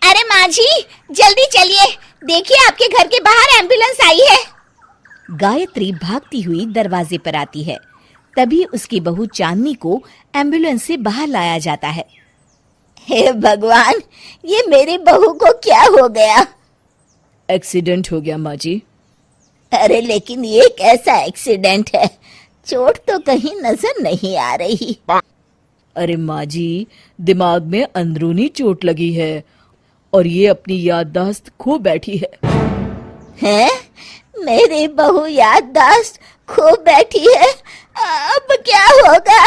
अरे माँ जी, जल्दी चलिए, देखिए आपके घर के बाहर एम्बुलेंस आई है। गायत्री भागती हुई दरवाजे पर आती है। तभी उसकी बहू चांदनी को एम्बुलेंस से बाहर लाया जाता है। हे भगवान, ये मेरी बहू को क्या हो गया? एक्सीडेंट हो गया माँ जी। अरे लेकिन ये कैसा एक्सीडेंट है? चोट तो कहीं नजर नहीं आ रही। अरे माँ जी, दिमाग में अंदरूनी चोट लगी है और ये अपनी याददाश्त खो बैठी है। हैं? मेरी बहू याददाश्त खो बैठी है, अब क्या होगा?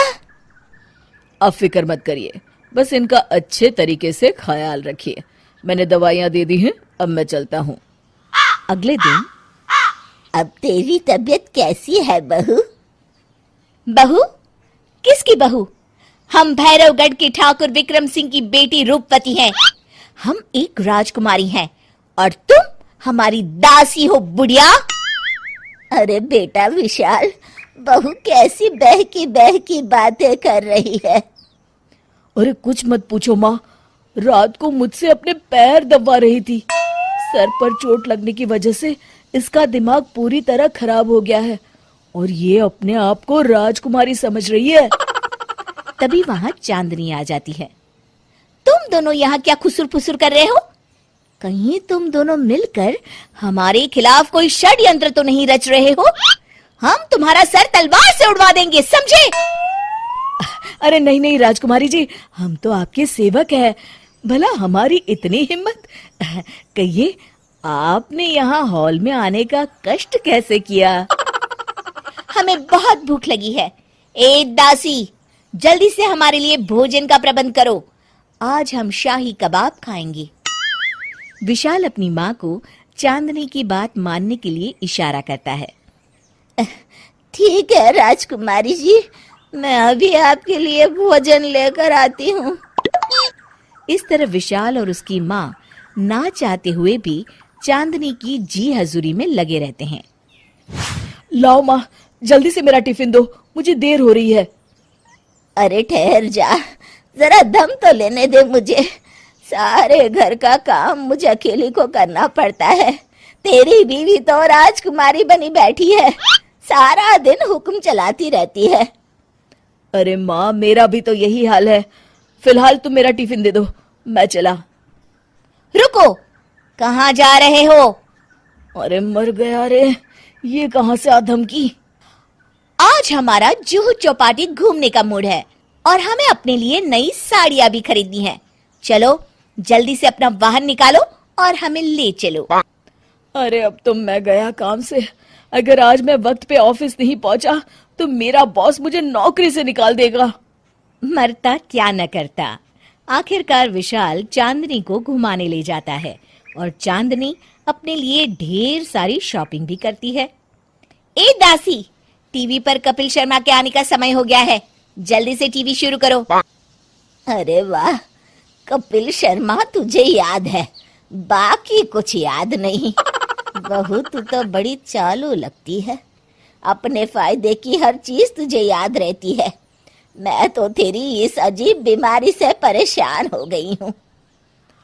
आप फिक्र मत करिए, बस इनका अच्छे तरीके से ख्याल रखिए। मैंने दवाइयाँ दे दी हैं, अब मैं चलता हूँ। अगले दिन, अब तेरी तबीयत कैसी है बहू? बहू? किसकी बहू? हम भैरवगढ़ के ठाकुर विक्रम सिंह की बेटी रूपवती हैं। हम एक राजकुमारी हैं और तुम हमारी दासी हो बुढ़िया। अरे बेटा विशाल, बहू कैसी बहकी बातें कर रही है। अरे कुछ मत पूछो माँ, रात को मुझसे अपने पैर दबा रही थी। सर पर चोट लगने की वजह से इसका दिमाग पूरी तरह खराब हो गया है और ये अपने आप को राजकुमारी समझ रही है। तभी वहां चांदनी आ जाती है। तुम दोनों यहाँ क्या खुसुर फुसुर कर रहे हो? कहीं तुम दोनों मिलकर हमारे खिलाफ कोई षड्यंत्र तो नहीं रच रहे हो? हम तुम्हारा सर तलवार से उड़वा देंगे, समझे? अरे नहीं नहीं राजकुमारी जी, हम तो आपके सेवक हैं। भला हमारी इतनी हिम्मत? कहिए, आपने यहाँ हॉल में आने का कष्ट कैसे किया? हमें बहुत भूख लगी है। ए दासी, जल्दी से हमारे लिए भोजन का प्रबंध करो। आज हम शाही कबाब खाएंगे। विशाल अपनी माँ को चांदनी की बात मानने के लिए इशारा करता है। ठीक है राजकुमारी जी, मैं अभी आपके लिए भोजन लेकर आती हूँ। इस तरह विशाल और उसकी माँ ना चाहते हुए भी चांदनी की जी हजूरी में लगे रहते हैं। लाओ माँ, जल्दी से मेरा टिफिन दो, मुझे देर हो रही है। अरे ठहर जा, जरा दम तो लेने दे मुझे। सारे घर का काम मुझे अकेली को करना पड़ता है। तेरी बीवी तो राजकुमारी बनी बैठी है, सारा दिन हुक्म चलाती रहती है। अरे माँ, मेरा भी तो यही हाल है। फिलहाल तुम मेरा टिफिन दे दो, मैं चला। रुको, कहाँ जा रहे हो? अरे मर गया रे, ये कहाँ से आ धमकी? आज हमारा जुहू चौपाटी घूमने का मूड है और हमें अपने लिए नई साड़ियाँ भी खरीदनी है। चलो जल्दी से अपना वाहन निकालो और हमें ले चलो। अरे अब तो मैं गया काम से। अगर आज मैं वक्त पे ऑफिस नहीं पहुंचा तो मेरा बॉस मुझे नौकरी से निकाल देगा। मरता क्या न करता। आखिरकार विशाल चांदनी को घुमाने ले जाता है और चांदनी अपने लिए ढेर सारी शॉपिंग भी करती है। ए दासी, टीवी पर कपिल शर्मा के आने का समय हो गया है, जल्दी से टीवी शुरू करो। अरे वाह, कपिल शर्मा तुझे याद है, बाकी कुछ याद नहीं। बहू तू तो बड़ी चालू लगती है, अपने फायदे की हर चीज तुझे याद रहती है। मैं तो तेरी इस अजीब बीमारी से परेशान हो गई हूँ।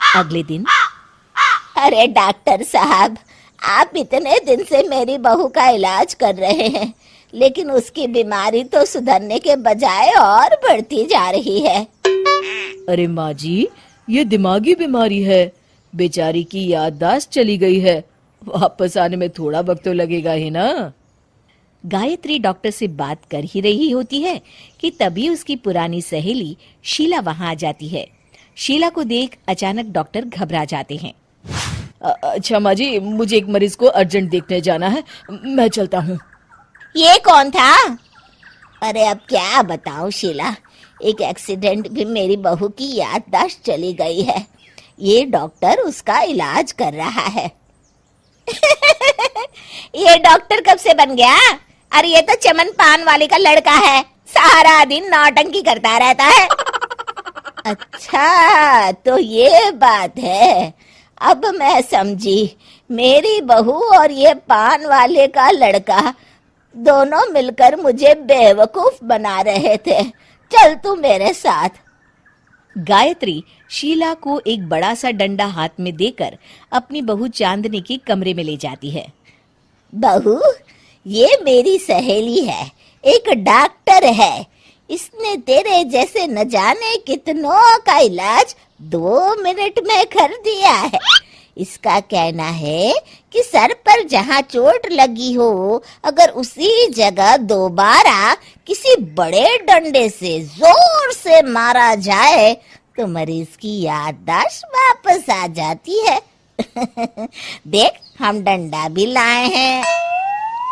अगले दिन, अरे डॉक्टर साहब, आप इतने दिन से मेरी बहू का इलाज कर रहे हैं, लेकिन उसकी बीमारी तो सुधरने के बजाय और बढ़ती जा रही है। अरे माँ जी, ये दिमागी बीमारी है, बेचारी की याददाश्त चली गई है, वापस आने में थोड़ा वक्त तो लगेगा ही ना। गायत्री डॉक्टर से बात कर ही रही होती है कि तभी उसकी पुरानी सहेली शीला वहां आ जाती है। शीला को देख अचानक डॉक्टर घबरा जाते हैं। अच्छा माँ जी, मुझे एक मरीज को अर्जेंट देखने जाना है, मैं चलता हूँ। ये कौन था? अरे अब क्या बताऊं शीला, एक एक्सीडेंट भी मेरी बहू की याददाश्त चली गई है। ये डॉक्टर उसका इलाज कर रहा है। ये डॉक्टर कब से बन गया? अरे ये तो चमन पान वाले का लड़का है, सारा दिन नौटंकी करता रहता है। अच्छा तो ये बात है, अब मैं समझी। मेरी बहू और ये पान वाले का लड़का दोनों मिलकर मुझे बेवकूफ बना रहे थे। चल तू मेरे साथ। गायत्री शीला को एक बड़ा सा डंडा हाथ में देकर अपनी बहू चांदनी के कमरे में ले जाती है। बहू, ये मेरी सहेली है, एक डॉक्टर है। इसने तेरे जैसे न जाने कितनों का इलाज 2 मिनट में कर दिया है। इसका कहना है कि सर पर जहाँ चोट लगी हो, अगर उसी जगह दोबारा किसी बड़े डंडे से जोर से मारा जाए तो मरीज की याददाश्त वापस आ जाती है। देख, हम डंडा भी लाए हैं।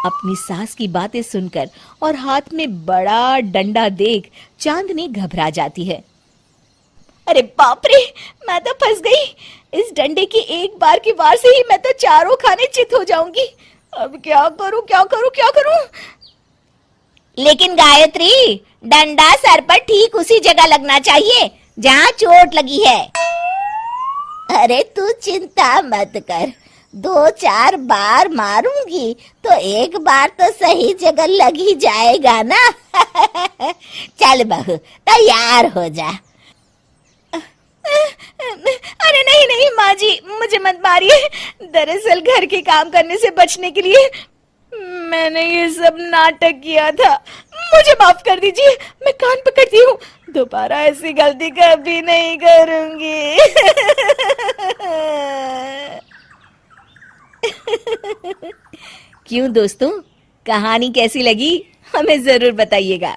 अपनी सास की बातें सुनकर और हाथ में बड़ा डंडा देख चांदनी घबरा जाती है। अरे बाप रे, मैं तो फंस गई। इस डंडे की एक बार की वार से ही मैं तो चारों खाने चित हो जाऊंगी। अब क्या करूं, क्या करूं, क्या करूं? लेकिन गायत्री, डंडा सर पर ठीक उसी जगह लगना चाहिए जहाँ चोट लगी है। अरे तू चिंता मत कर, 2-4 बार मारूंगी तो एक बार तो सही जगह लग ही जाएगा ना। चल बहू, तैयार हो जा। अरे नहीं नहीं माँ जी, मुझे मत मारिए। दरअसल घर के काम करने से बचने के लिए मैंने ये सब नाटक किया था। मुझे माफ कर दीजिए, मैं कान पकड़ती हूँ। दोबारा ऐसी गलती कभी नहीं करूंगी। क्यों दोस्तों, कहानी कैसी लगी हमें जरूर बताइएगा।